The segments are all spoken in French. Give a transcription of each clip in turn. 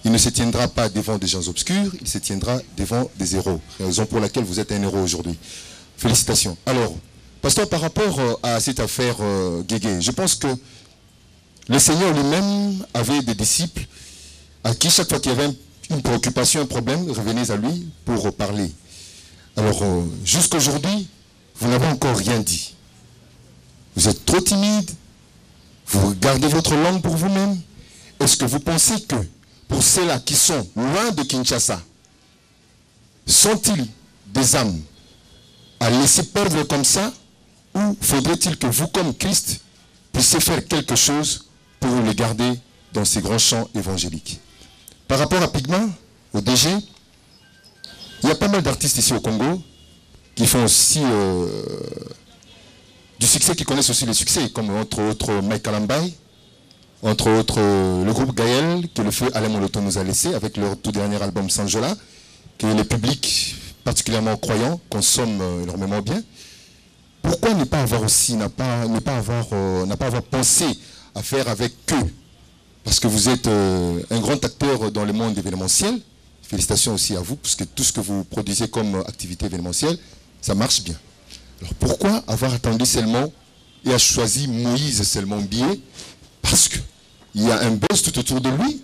il ne se tiendra pas devant des gens obscurs, il se tiendra devant des héros. Raison pour laquelle vous êtes un héros aujourd'hui. Félicitations. Alors, pasteur, par rapport à cette affaire Guégué, je pense que le Seigneur lui-même avait des disciples à qui chaque fois qu'il y avait une préoccupation, un problème, revenez à lui pour parler. Alors, jusqu'aujourd'hui, vous n'avez encore rien dit. Vous êtes trop timide, vous gardez votre langue pour vous-même. Est-ce que vous pensez que, pour ceux-là qui sont loin de Kinshasa, sont-ils des âmes à laisser perdre comme ça, ou faudrait-il que vous, comme Christ, puissiez faire quelque chose pour les garder dans ces grands champs évangéliques? Par rapport à Pygma, au DG, il y a pas mal d'artistes ici au Congo qui font aussi du succès, qui connaissent aussi les succès, comme entre autres Mike Kalambay, entre autres le groupe Gaël, que le feu Alain Moloto nous a laissé avec leur tout dernier album Sanjola, que le public particulièrement croyant consomme énormément bien. Pourquoi ne pas avoir aussi, n'a pas avoir pensé à faire avec eux? Parce que vous êtes un grand acteur dans le monde événementiel. Félicitations aussi à vous, parce que tout ce que vous produisez comme activité événementielle, ça marche bien. Alors pourquoi avoir attendu seulement et a choisi Moïse seulement Bié? Parce qu'il y a un buzz tout autour de lui,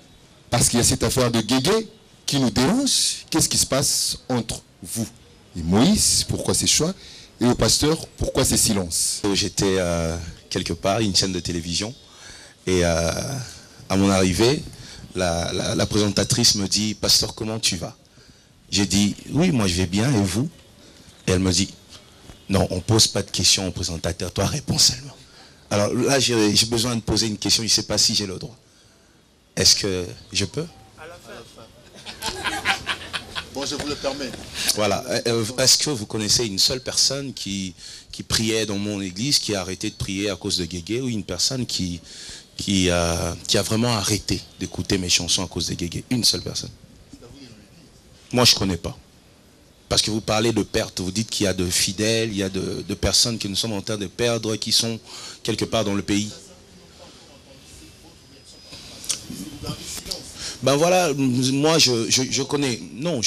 parce qu'il y a cette affaire de Guégué qui nous dérange. Qu'est-ce qui se passe entre vous et Moïse? Pourquoi ces choix? Et au pasteur, pourquoi ces silences? J'étais quelque part, une chaîne de télévision, et à mon arrivée, la présentatrice me dit « Pasteur, comment tu vas ?» J'ai dit « Oui, moi je vais bien, et vous ?» Et elle me dit « Non, on ne pose pas de questions au présentateur, toi réponds seulement. » Alors là, j'ai besoin de poser une question, je ne sais pas si j'ai le droit. Est-ce que je peux? À la fin. Bon, je vous le permets. Voilà. Est-ce que vous connaissez une seule personne qui priait dans mon église, qui a arrêté de prier à cause de Guégué, ou une personne qui a vraiment arrêté d'écouter mes chansons à cause de Guégué? Une seule personne. Moi, je ne connais pas. Parce que vous parlez de perte, vous dites qu'il y a de fidèles, il y a de personnes que nous sommes en train de perdre, qui sont quelque part dans le pays. Ben voilà, moi je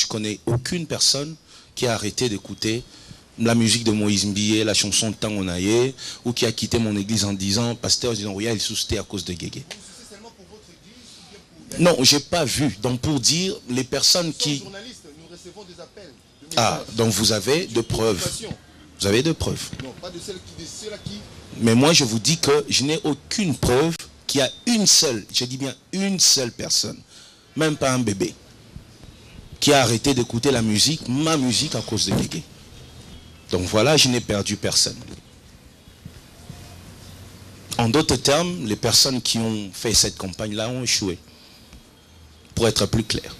connais aucune personne qui a arrêté d'écouter la musique de Moïse Mbié, la chanson Tangonaye, ou qui a quitté mon église en disant, pasteur, disons, oui, il soustait à cause de Guégué. Non, j'ai pas vu. Donc pour dire, les personnes qui... Ah, donc vous avez de preuves. Vous avez de preuves. Non, pas de ceux-là qui... Mais moi je vous dis que je n'ai aucune preuve qu'il y a une seule, je dis bien une seule personne, même pas un bébé, qui a arrêté d'écouter la musique, ma musique, à cause de Guégué. Donc voilà, je n'ai perdu personne. En d'autres termes, les personnes qui ont fait cette campagne-là ont échoué. Pour être plus clair.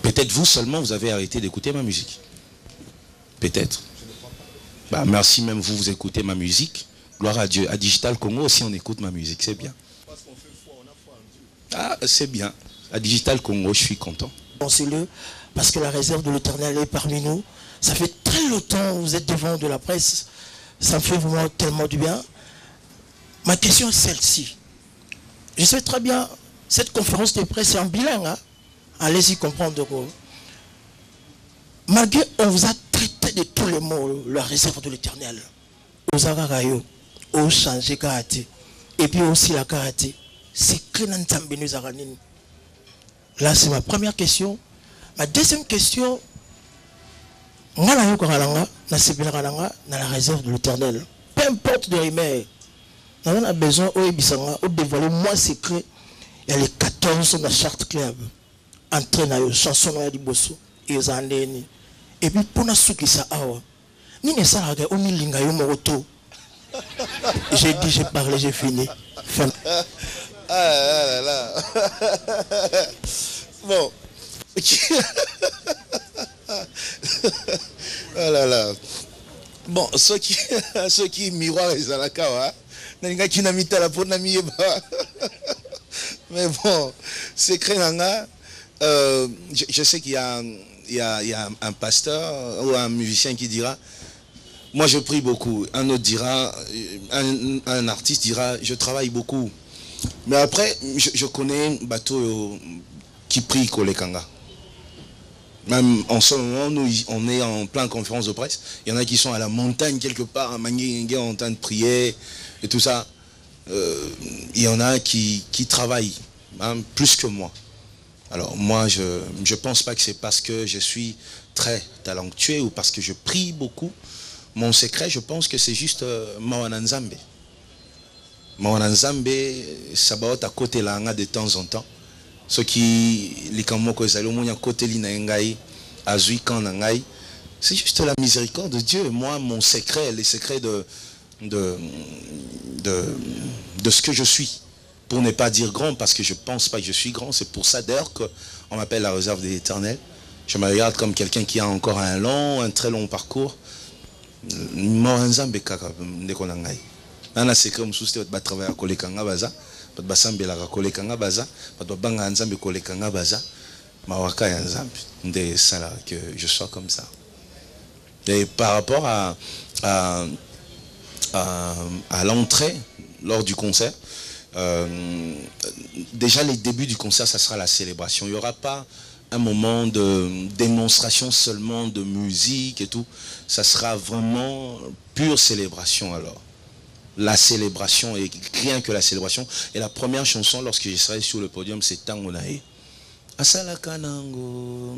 Peut-être vous seulement, vous avez arrêté d'écouter ma musique. Peut-être. Bah, merci, même vous, vous écoutez ma musique. Gloire à Dieu. À Digital Congo aussi, on écoute ma musique, c'est bien. Ah, c'est bien. À Digital Congo, je suis content. Pensez-le, parce que la réserve de l'Éternel est parmi nous. Ça fait très longtemps que vous êtes devant de la presse. Ça me fait vraiment tellement du bien. Ma question est celle-ci. Je sais très bien, cette conférence de presse est en bilingue. Hein? Allez-y comprendre de quoi. Malgré on vous a traité de tous les mots, la réserve de l'Éternel. Vous avez au changé karaté. Et puis aussi la karaté. C'est que nous avons. Là, c'est ma première question. Ma deuxième question, moi, dans la réserve de l'Éternel, peu importe de rimer, on a besoin de dévoiler moins secret. Il y a les 14 de la charte club. Entraîne à chanson de Bosso et aux Andéni. Et puis, pour nous, qui ça a, ni ne ça a au milinga yo moroto. J'ai dit, j'ai parlé, j'ai fini. Fin. Ah là là. Bon. Oh là là. Bon, ceux qui miroir les alakawa, n'enga qui n'a mis la peau n'a mis pas. Mais bon, c'est crénanga. Je sais qu'il y a un pasteur ou un musicien qui dira, moi je prie beaucoup. Un autre dira, un artiste dira, je travaille beaucoup. Mais après, je connais un bateau qui prie Kolekanga. Même en ce moment, nous, on est en pleine conférence de presse. Il y en a qui sont à la montagne quelque part, à Manguingue, en train de prier et tout ça. Il y en a qui travaillent, hein, plus que moi. Alors moi, je ne pense pas que c'est parce que je suis très talentueux ou parce que je prie beaucoup. Mon secret, je pense que c'est juste Mawana Nzambe. Mawana Nzambe, ça va à côté là de temps en temps. Ce qui, les kamoko ezalomonia côté li na ngai, azui kan na ngai, c'est juste la miséricorde de Dieu. Moi, mon secret, les secrets de ce que je suis, pour ne pas dire grand, parce que je ne pense pas que je suis grand. C'est pour ça d'ailleurs qu'on m'appelle la réserve de l'Éternel. Je me regarde comme quelqu'un qui a encore un très long parcours. Moranzambe kaka ndeko na ngai. Nana secret msuste ba travailler à kolekanga baza, ba basambela ka kolekanga baza, ba banga nzambe kolekanga baza. Mawaka ya nzambe nde sala que je sois comme ça. Et par rapport à l'entrée lors du concert, déjà les débuts du concert, ça sera la célébration. Il n'y aura pas un moment de démonstration seulement de musique et tout. Ça sera vraiment pure célébration alors. La célébration et rien que la célébration. Et la première chanson lorsque je serai sur le podium, c'est Tango Nae. Asala kanango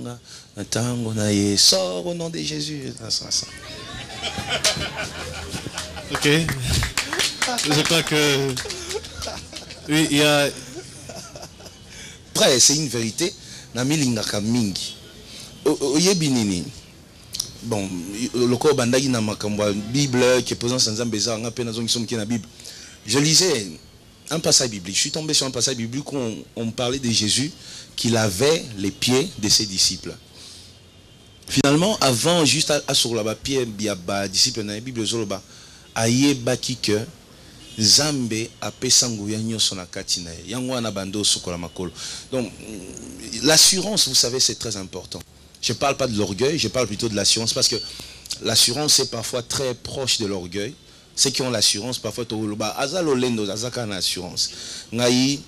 Tango Nae. Sors au nom de Jésus. Ok. Je crois que oui, il y a. Après, c'est une vérité. Namilingaka mingi. Oyebinini. Bon, le corps bandagi na makambo Bible qui est présent sans Zambeza, nga pena zongi somki na Bible. Je lisais un passage biblique. Je suis tombé sur un passage biblique où on parlait de Jésus qui lavait les pieds de ses disciples. Finalement, avant juste à sur la pied biaba disciples na Bible zoloba ayebaki que Zambe apesango ya nyoso na kati na ye. Yango wana bando sokola makolo. Donc l'assurance, vous savez, c'est très important. Je ne parle pas de l'orgueil, je parle plutôt de l'assurance parce que l'assurance est parfois très proche de l'orgueil. Ceux qui ont l'assurance, parfois, azalolendo, azaka na assurance. Ngai,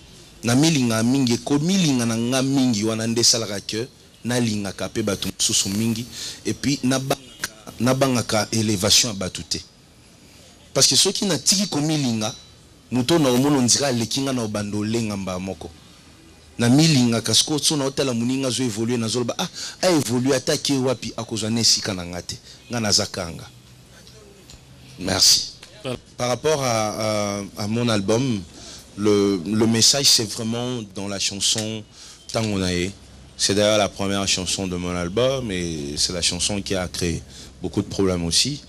na milinga mingi, ko milinga na nga mingi, wanande salaka ke, na linga kape batu susu mingi, et puis na bangaka élévation à batute. Parce que ceux qui n'a tiki ko milinga, muto na omono ndira lekinga na obando lenga mba moko. Na milinga kasko tsona otala muninga zo évoluer na zoloba a évoluer attaquer wapi akozwa nesika na ngate ngana zakanga. Merci. Par rapport à mon album, le message c'est vraiment dans la chanson Tango Nae. C'est d'ailleurs la première chanson de mon album et c'est la chanson qui a créé beaucoup de problèmes aussi.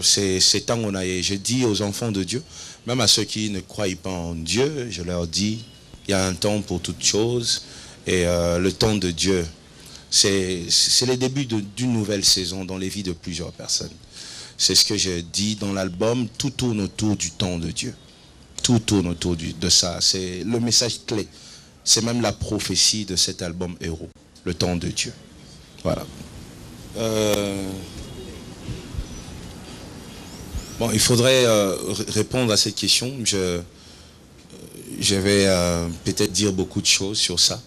C'est Tango Nae. Je dis aux enfants de Dieu, même à ceux qui ne croient pas en Dieu, je leur dis il y a un temps pour toutes choses et le temps de Dieu, c'est le début d'une nouvelle saison dans les vies de plusieurs personnes. C'est ce que je dis dans l'album, tout tourne autour du temps de Dieu. Tout tourne autour de ça. C'est le message clé. C'est même la prophétie de cet album Héros, le temps de Dieu. Voilà. Bon, il faudrait répondre à cette question. Je vais peut-être dire beaucoup de choses sur ça.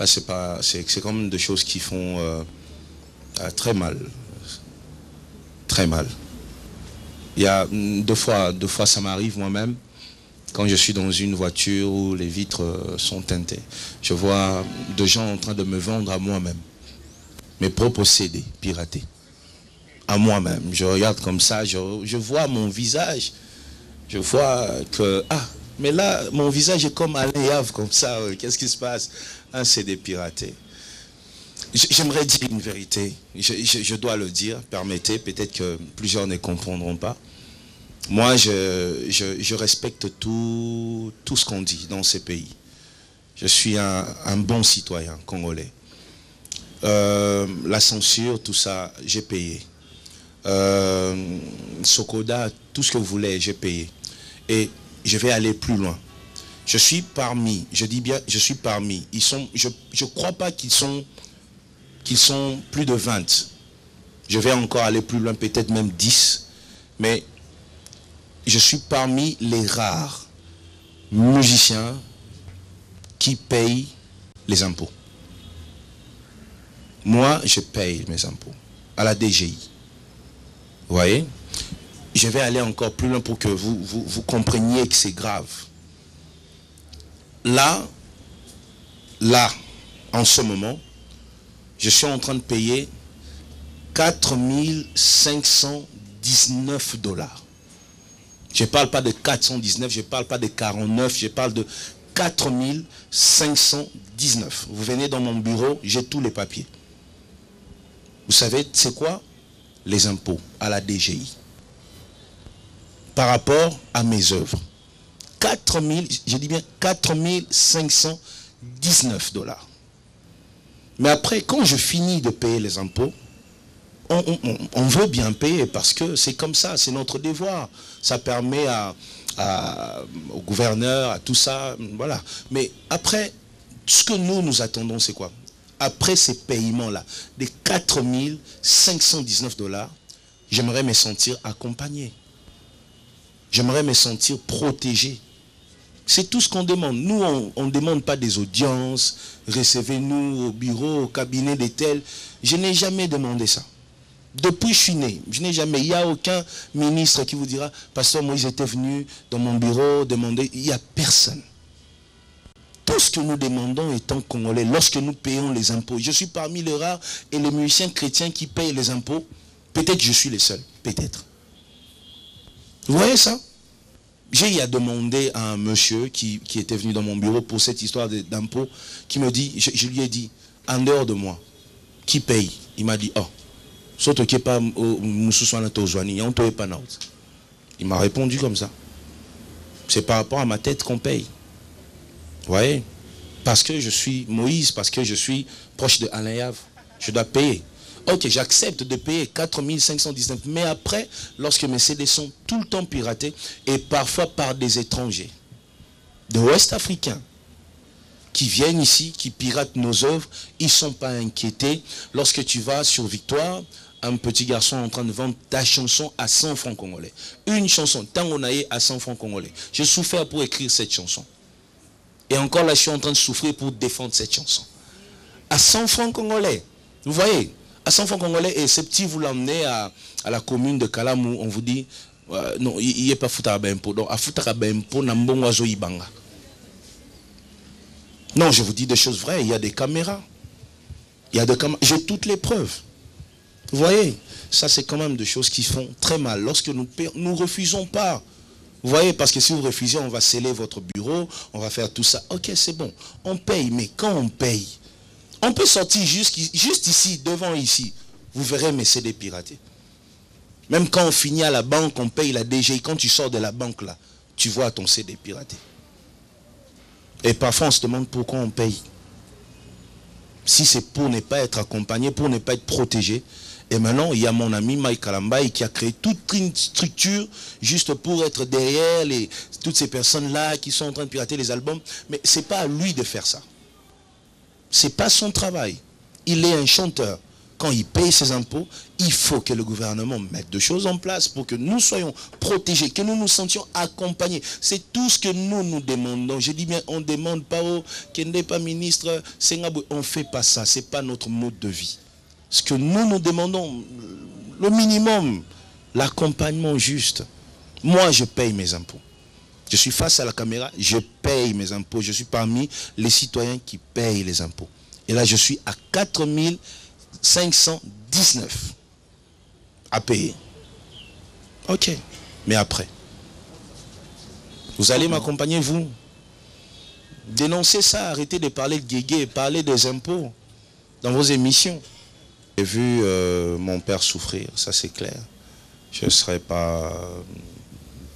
C'est quand même des choses qui font très mal. Très mal. Il y a deux fois ça m'arrive moi-même, quand je suis dans une voiture où les vitres sont teintées. Je vois des gens en train de me vendre à moi-même. Mes propres CD piratés. À moi-même. Je regarde comme ça, je vois mon visage. Je vois que... mais là, mon visage est comme Alain Yave, comme ça. Qu'est-ce qui se passe? Un CD piraté. J'aimerais dire une vérité. Je dois le dire. Permettez, peut-être que plusieurs ne comprendront pas. Moi, je respecte tout ce qu'on dit dans ces pays. Je suis un bon citoyen congolais. La censure, tout ça, j'ai payé. Sokoda, tout ce que vous voulez, j'ai payé. Et je vais aller plus loin. Je suis parmi, je dis bien, je suis parmi. Je ne crois pas qu'ils sont plus de 20. Je vais encore aller plus loin, peut-être même 10. Mais je suis parmi les rares musiciens qui payent les impôts. Moi, je paye mes impôts à la DGI. Vous voyez? Je vais aller encore plus loin pour que vous compreniez que c'est grave. Là, en ce moment, je suis en train de payer 4 519 $. Je ne parle pas de 419, je ne parle pas de 49, je parle de 4 519. Vous venez dans mon bureau, j'ai tous les papiers. Vous savez, c'est quoi? Les impôts à la DGI. Par rapport à mes œuvres. 4 000, je dis bien 4 519 $. Mais après, quand je finis de payer les impôts, on veut bien payer parce que c'est comme ça, c'est notre devoir. Ça permet au gouverneur, à tout ça, voilà. Mais après, ce que nous attendons, c'est quoi? Après ces paiements-là, des 4 519 $, j'aimerais me sentir accompagné. J'aimerais me sentir protégé. C'est tout ce qu'on demande. Nous, on ne demande pas des audiences, recevez-nous au bureau, au cabinet des tels. Je n'ai jamais demandé ça. Depuis que je suis né, je n'ai jamais. Il n'y a aucun ministre qui vous dira, Pasteur Moïse était venu dans mon bureau demander. Il n'y a personne. Tout ce que nous demandons étant congolais, lorsque nous payons les impôts, je suis parmi les rares et les musiciens chrétiens qui payent les impôts. Peut-être que je suis le seul, peut-être. Vous voyez ça? J'ai demandé à un monsieur qui était venu dans mon bureau pour cette histoire d'impôts, qui me dit, je lui ai dit, en dehors de moi, qui paye? Il m'a dit, oh, surtout qu'il n'y a pas il m'a répondu comme ça. C'est par rapport à ma tête qu'on paye. Vous voyez? Parce que je suis Moïse, parce que je suis proche de Alain Yave, je dois payer. Ok, j'accepte de payer 4 519, mais après, lorsque mes CD sont tout le temps piratés, et parfois par des étrangers, de Ouest africains, qui viennent ici, qui piratent nos œuvres, ils ne sont pas inquiétés. Lorsque tu vas sur Victoire, un petit garçon en train de vendre ta chanson à 100 francs congolais. Une chanson, Tangonaye à 100 francs congolais. J'ai souffert pour écrire cette chanson. Et encore là, je suis en train de souffrir pour défendre cette chanson. À 100 francs congolais. Vous voyez, à 100 francs congolais, et ce petit, vous l'emmenez à la commune de Kalamou, on vous dit, non, il n'est pas Foutara Bempo. Donc, à Foutara Bempo, Nambongoazo Ibanga. Non, je vous dis des choses vraies, il y a des caméras. Il y a des caméras. J'ai toutes les preuves. Vous voyez, ça c'est quand même des choses qui font très mal. Lorsque nous refusons pas. Vous voyez, parce que si vous refusez, on va sceller votre bureau, on va faire tout ça. Ok, c'est bon, on paye, mais quand on paye, on peut sortir juste ici, devant ici. Vous verrez mes CD piratés. Même quand on finit à la banque, on paye la DGI. Quand tu sors de la banque là, tu vois ton CD piraté. Et parfois on se demande pourquoi on paye. Si c'est pour ne pas être accompagné, pour ne pas être protégé. Et maintenant, il y a mon ami Mike Kalambaye qui a créé toute une structure juste pour être derrière toutes ces personnes-là qui sont en train de pirater les albums. Mais ce n'est pas à lui de faire ça. Ce n'est pas son travail. Il est un chanteur. Quand il paye ses impôts, il faut que le gouvernement mette des choses en place pour que nous soyons protégés, que nous nous sentions accompagnés. C'est tout ce que nous demandons. Je dis bien, on ne demande pas au Kende, pas ministre, on ne fait pas ça. Ce n'est pas notre mode de vie. Ce que nous demandons, le minimum, l'accompagnement juste. Moi, je paye mes impôts. Je suis face à la caméra, je paye mes impôts. Je suis parmi les citoyens qui payent les impôts. Et là, je suis à 4 519 à payer. Ok, mais après, vous allez m'accompagner, vous. Dénoncez ça, arrêtez de parler de guégué, parler des impôts dans vos émissions. J'ai vu mon père souffrir, ça c'est clair. Je ne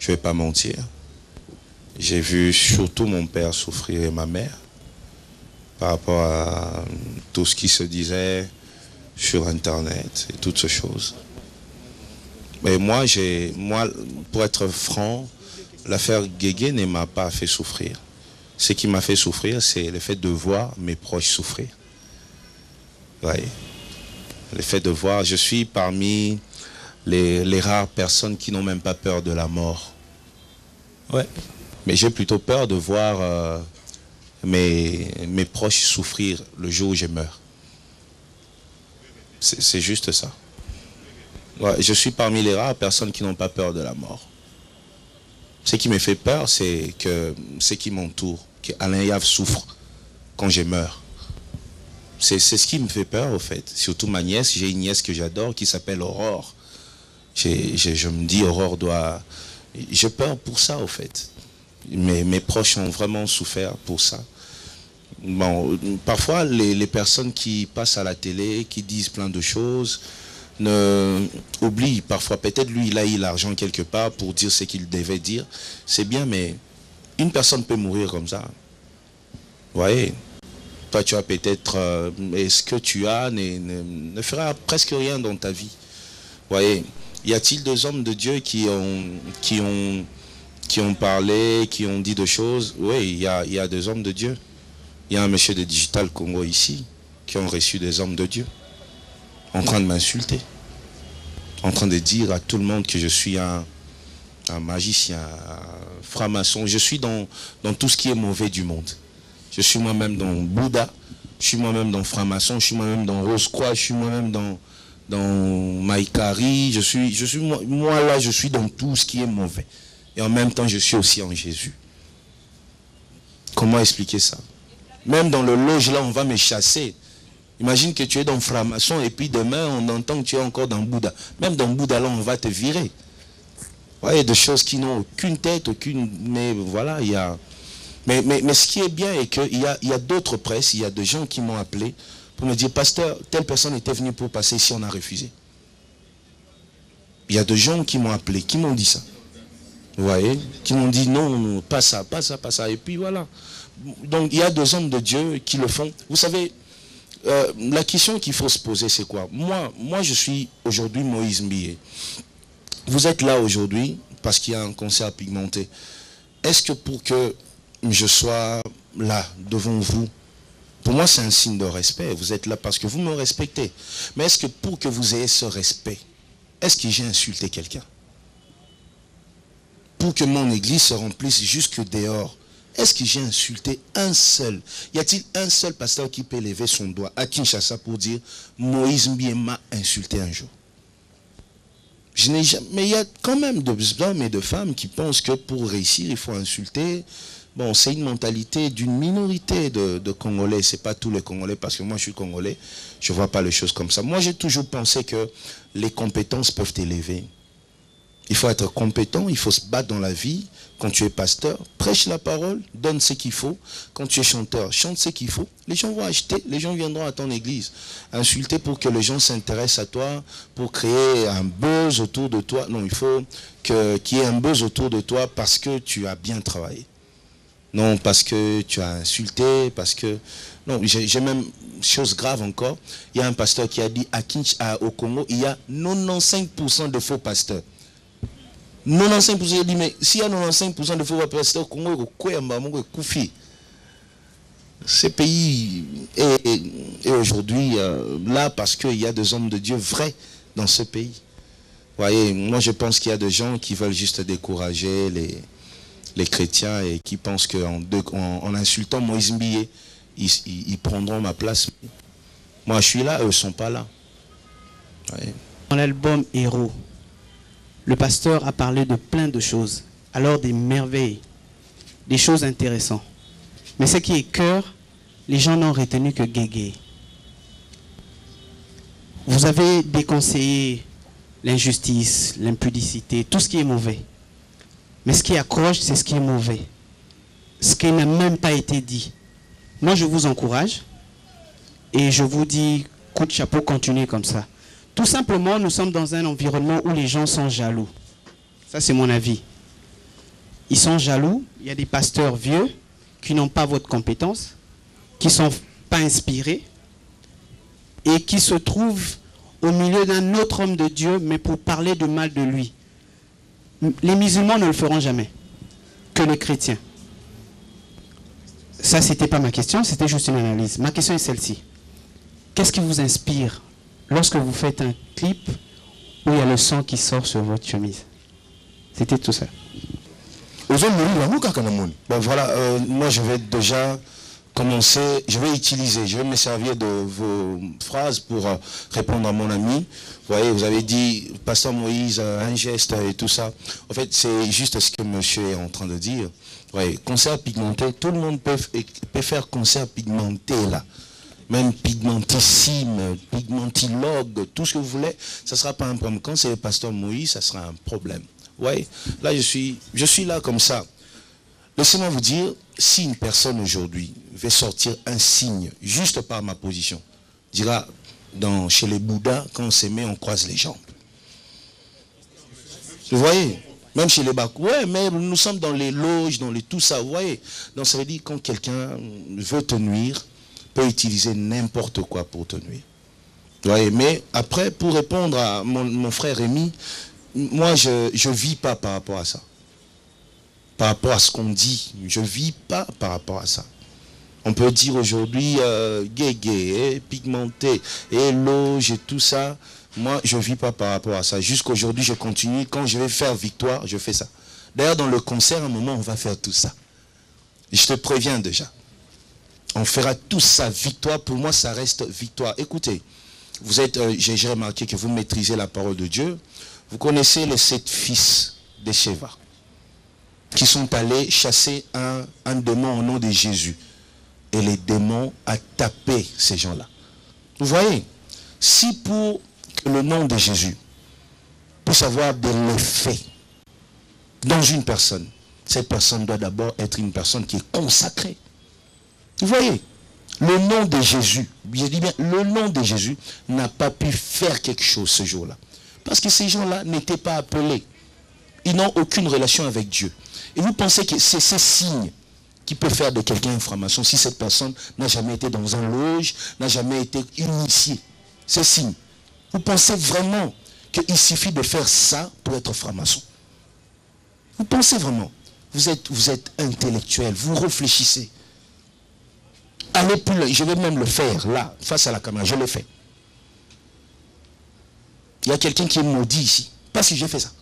vais pas mentir. J'ai vu surtout mon père souffrir et ma mère par rapport à tout ce qui se disait sur Internet et toutes ces choses. Mais moi, pour être franc, l'affaire Guégué ne m'a pas fait souffrir. Ce qui m'a fait souffrir, c'est le fait de voir mes proches souffrir. Ouais. Le fait de voir, je suis parmi les rares personnes qui n'ont même pas peur de la mort. Ouais. Mais j'ai plutôt peur de voir mes proches souffrir le jour où je meurs. C'est juste ça. Ouais, je suis parmi les rares personnes qui n'ont pas peur de la mort. Ce qui me fait peur, c'est que ceux qui m'entourent, qu'Alain Yav souffre quand je meurs. C'est ce qui me fait peur, au fait. Surtout ma nièce, j'ai une nièce que j'adore qui s'appelle Aurore. Je me dis, Aurore doit... J'ai peur pour ça, au fait. Mes proches ont vraiment souffert pour ça. Bon, parfois, les personnes qui passent à la télé, qui disent plein de choses, oublient parfois. Peut-être lui, il a eu l'argent quelque part pour dire ce qu'il devait dire. C'est bien, mais une personne peut mourir comme ça. Vous voyez? Toi, tu as peut-être... ce que tu as ne fera presque rien dans ta vie. Vous voyez? Y a-t-il des hommes de Dieu qui ont parlé, qui ont dit des choses? Oui, il y a des hommes de Dieu. Il y a un monsieur de Digital Congo ici qui ont reçu des hommes de Dieu en train de m'insulter, en train de dire à tout le monde que je suis un magicien, un franc-maçon. Je suis dans tout ce qui est mauvais du monde. Je suis moi-même dans Bouddha, je suis moi-même dans franc-maçon, je suis moi-même dans Rose-Croix, je suis moi-même dans Maïkari. Moi là, je suis dans tout ce qui est mauvais. Et en même temps, je suis aussi en Jésus. Comment expliquer ça? Même dans le loge, là, on va me chasser. Imagine que tu es dans franc-maçon et puis demain, on entend que tu es encore dans Bouddha. Même dans Bouddha, là, on va te virer. Ouais, il y a des choses qui n'ont aucune tête, aucune... Mais voilà, il y a... Mais ce qui est bien est qu'il y a d'autres presses, il y a des gens qui m'ont appelé pour me dire, pasteur, telle personne était venue pour passer ici, on a refusé. Il y a des gens qui m'ont appelé, qui m'ont dit ça. Vous voyez? Qui m'ont dit, non, pas ça, pas ça, pas ça. Et puis voilà. Donc il y a des hommes de Dieu qui le font. Vous savez, la question qu'il faut se poser, c'est quoi? Moi, je suis aujourd'hui Moïse Mbié. Vous êtes là aujourd'hui parce qu'il y a un concert pigmenté. Est-ce que pour que je sois là, devant vous, pour moi c'est un signe de respect. Vous êtes là parce que vous me respectez. Mais est-ce que pour que vous ayez ce respect, est-ce que j'ai insulté quelqu'un? Pour que mon église se remplisse jusque dehors, est-ce que j'ai insulté un seul? Y a-t-il un seul pasteur qui peut lever son doigt à Kinshasa pour dire Moïse Mbié m'a insulté un jour? Je n'ai jamais... Mais il y a quand même des hommes et de femmes qui pensent que pour réussir, il faut insulter. Bon, c'est une mentalité d'une minorité de Congolais. Ce n'est pas tous les Congolais, parce que moi je suis Congolais. Je ne vois pas les choses comme ça. Moi j'ai toujours pensé que les compétences peuvent t'élever. Il faut être compétent, il faut se battre dans la vie. Quand tu es pasteur, prêche la parole, donne ce qu'il faut. Quand tu es chanteur, chante ce qu'il faut. Les gens vont acheter, les gens viendront à ton église. Insulter pour que les gens s'intéressent à toi, pour créer un buzz autour de toi. Non, il faut qu'il y ait un buzz autour de toi parce que tu as bien travaillé. Non, parce que tu as insulté, parce que... Non, j'ai même chose grave encore. Il y a un pasteur qui a dit au Congo, il y a 95% de faux pasteurs. 95%, il dit, mais s'il y a 95% de faux pasteurs au Congo, ce pays est aujourd'hui là parce qu'il y a des hommes de Dieu vrais dans ce pays. Vous voyez, moi je pense qu'il y a des gens qui veulent juste décourager les chrétiens et qui pensent qu'en insultant Moïse Mbié, ils prendront ma place. Moi je suis là, eux ne sont pas là. Dans l'album Héros, le pasteur a parlé de plein de choses, alors des merveilles, des choses intéressantes. Mais ce qui est cœur, les gens n'ont retenu que Guégué. Vous avez déconseillé l'injustice, l'impudicité, tout ce qui est mauvais. Mais ce qui accroche, c'est ce qui est mauvais. Ce qui n'a même pas été dit. Moi, je vous encourage et je vous dis, coup de chapeau, continuez comme ça. Tout simplement, nous sommes dans un environnement où les gens sont jaloux. Ça, c'est mon avis. Ils sont jaloux. Il y a des pasteurs vieux qui n'ont pas votre compétence, qui ne sont pas inspirés et qui se trouvent au milieu d'un autre homme de Dieu, mais pour parler de mal de lui. Les musulmans ne le feront jamais, que les chrétiens. Ça, ce n'était pas ma question, c'était juste une analyse. Ma question est celle-ci. Qu'est-ce qui vous inspire lorsque vous faites un clip où il y a le sang qui sort sur votre chemise? C'était tout ça. Ben voilà, moi je vais déjà commencer, je vais me servir de vos phrases pour répondre à mon ami. Vous voyez, vous avez dit, Pasteur Moïse, un geste et tout ça. En fait, c'est juste ce que monsieur est en train de dire. Vous voyez, concert pigmenté, tout le monde peut faire concert pigmenté là. Même pigmentissime, pigmentilogue, tout ce que vous voulez, ça ne sera pas un problème. Quand c'est le Pasteur Moïse, ça sera un problème. Vous voyez, là je suis là comme ça. Laissez-moi vous dire, si une personne aujourd'hui veut sortir un signe juste par ma position, dira chez les Bouddhas, quand on se met, on croise les jambes. Vous voyez, même chez les Bakou, ouais, mais nous sommes dans les loges, dans les tout ça, vous voyez. Donc ça veut dire quand quelqu'un veut te nuire, peut utiliser n'importe quoi pour te nuire. Vous voyez, mais après, pour répondre à mon frère Rémi, moi je ne vis pas par rapport à ça. Par rapport à ce qu'on dit, je ne vis pas par rapport à ça. On peut dire aujourd'hui gay, pigmenté, éloge et tout ça. Moi, je ne vis pas par rapport à ça. Jusqu'aujourd'hui, je continue. Quand je vais faire victoire, je fais ça. D'ailleurs, dans le concert, à un moment, on va faire tout ça. Et je te préviens déjà. On fera tout ça. Victoire, pour moi, ça reste victoire. Écoutez, vous êtes, j'ai remarqué que vous maîtrisez la parole de Dieu. Vous connaissez les 7 fils de Sheva qui sont allés chasser un démon au nom de Jésus. Et les démons ont tapé ces gens-là. Vous voyez, si pour le nom de Jésus puisse avoir de l'effet dans une personne, cette personne doit d'abord être une personne qui est consacrée. Vous voyez, le nom de Jésus, je dis bien, le nom de Jésus n'a pas pu faire quelque chose ce jour-là. Parce que ces gens-là n'étaient pas appelés. Ils n'ont aucune relation avec Dieu. Et vous pensez que c'est ces signes qui peuvent faire de quelqu'un un franc-maçon si cette personne n'a jamais été dans un loge, n'a jamais été initiée. Ces signes. Vous pensez vraiment qu'il suffit de faire ça pour être franc-maçon? Vous pensez vraiment? Vous êtes intellectuel, vous réfléchissez. Allez plus loin, je vais même le faire là, face à la caméra, je le fais. Il y a quelqu'un qui est maudit ici, parce que j'ai fait ça.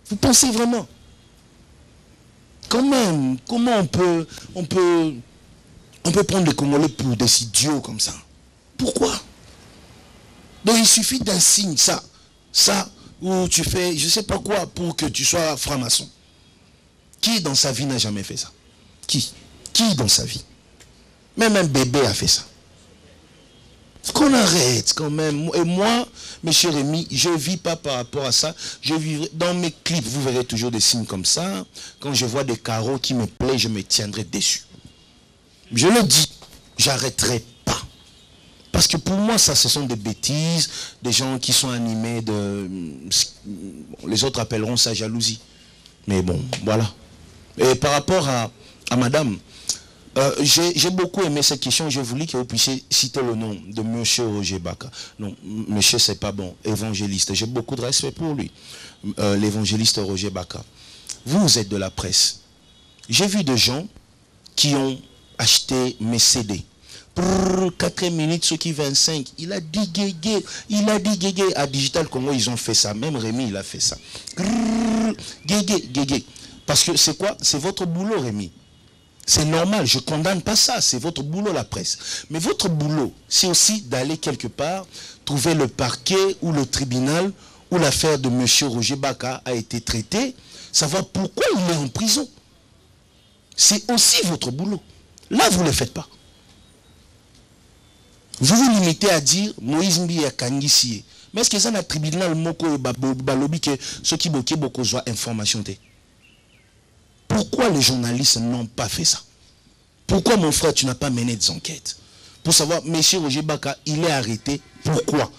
Vous pensez vraiment? Quand même, comment on peut prendre les Congolais pour des idiots comme ça? Pourquoi? Donc il suffit d'un signe, ça, où tu fais, je ne sais pas quoi, pour que tu sois franc-maçon. Qui dans sa vie n'a jamais fait ça? Qui dans sa vie? Même un bébé a fait ça. Qu'on arrête quand même. Et moi, M. Rémi, je ne vis pas par rapport à ça. Je vivrai, dans mes clips, vous verrez toujours des signes comme ça. Quand je vois des carreaux qui me plaisent, je me tiendrai dessus. Je le dis, j'arrêterai pas. Parce que pour moi, ça, ce sont des bêtises, des gens qui sont animés de... Les autres appelleront ça jalousie. Mais bon, voilà. Et par rapport à madame, j'ai beaucoup aimé cette question. Je voulais que vous puissiez citer le nom de M. Roger Baka. Non, monsieur, c'est pas bon. Évangéliste. J'ai beaucoup de respect pour lui. L'évangéliste Roger Baka. Vous êtes de la presse. J'ai vu des gens qui ont acheté mes CD. 4 minutes, ceux qui 25. Il a dit guégué. Il a dit guégué. À Digital Congo, ils ont fait ça. Même Rémi, il a fait ça. Guégué. Parce que c'est quoi? C'est votre boulot, Rémi. C'est normal, je ne condamne pas ça, c'est votre boulot la presse. Mais votre boulot, c'est aussi d'aller quelque part, trouver le parquet ou le tribunal où l'affaire de M. Roger Baka a été traitée, savoir pourquoi il est en prison. C'est aussi votre boulot. Là, vous ne le faites pas. Vous vous limitez à dire Moïse Mbi a Kangisie. Mais est-ce que ça n'a tribunal moko balobi que ceux qui bloquent beaucoup soient information? Pourquoi les journalistes n'ont pas fait ça? Pourquoi, mon frère, tu n'as pas mené des enquêtes? Pour savoir, M. Roger Baka, il est arrêté. Pourquoi?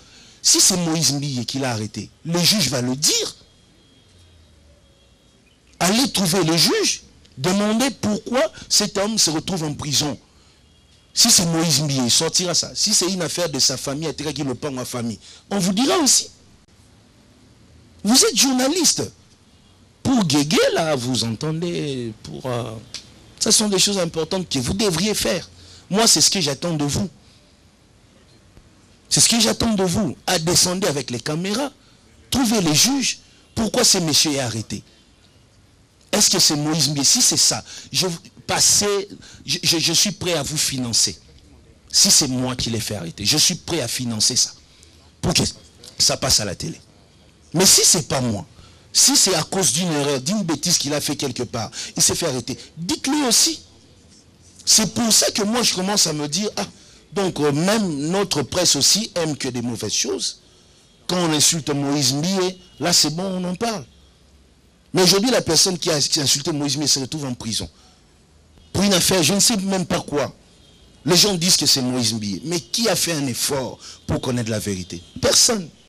Si c'est Moïse Mbiye qui l'a arrêté, le juge va le dire. Allez trouver le juge, demandez pourquoi cet homme se retrouve en prison. Si c'est Moïse Mbiye, il sortira ça. Si c'est une affaire de sa famille, il qui le prend en famille, on vous dira aussi. Vous êtes journaliste. Pour guéguer, là, vous entendez, ça sont des choses importantes que vous devriez faire. Moi, c'est ce que j'attends de vous. C'est ce que j'attends de vous. À descendre avec les caméras, trouver les juges. Pourquoi ce monsieur est arrêté? est-ce que c'est Moïse Mbié? Si c'est ça, je suis prêt à vous financer. Si c'est moi qui l'ai fait arrêter, je suis prêt à financer ça. Pour que ça passe à la télé. Mais si c'est pas moi, si c'est à cause d'une erreur, d'une bêtise qu'il a fait quelque part, il s'est fait arrêter, dites-le aussi. C'est pour ça que moi je commence à me dire, ah, donc même notre presse aussi aime que des mauvaises choses. Quand on insulte Moïse Mbié, là c'est bon, on en parle. Mais aujourd'hui, la personne qui a insulté Moïse Mbié se retrouve en prison. Pour une affaire, je ne sais même pas quoi. Les gens disent que c'est Moïse Mbié. Mais qui a fait un effort pour connaître la vérité? Personne.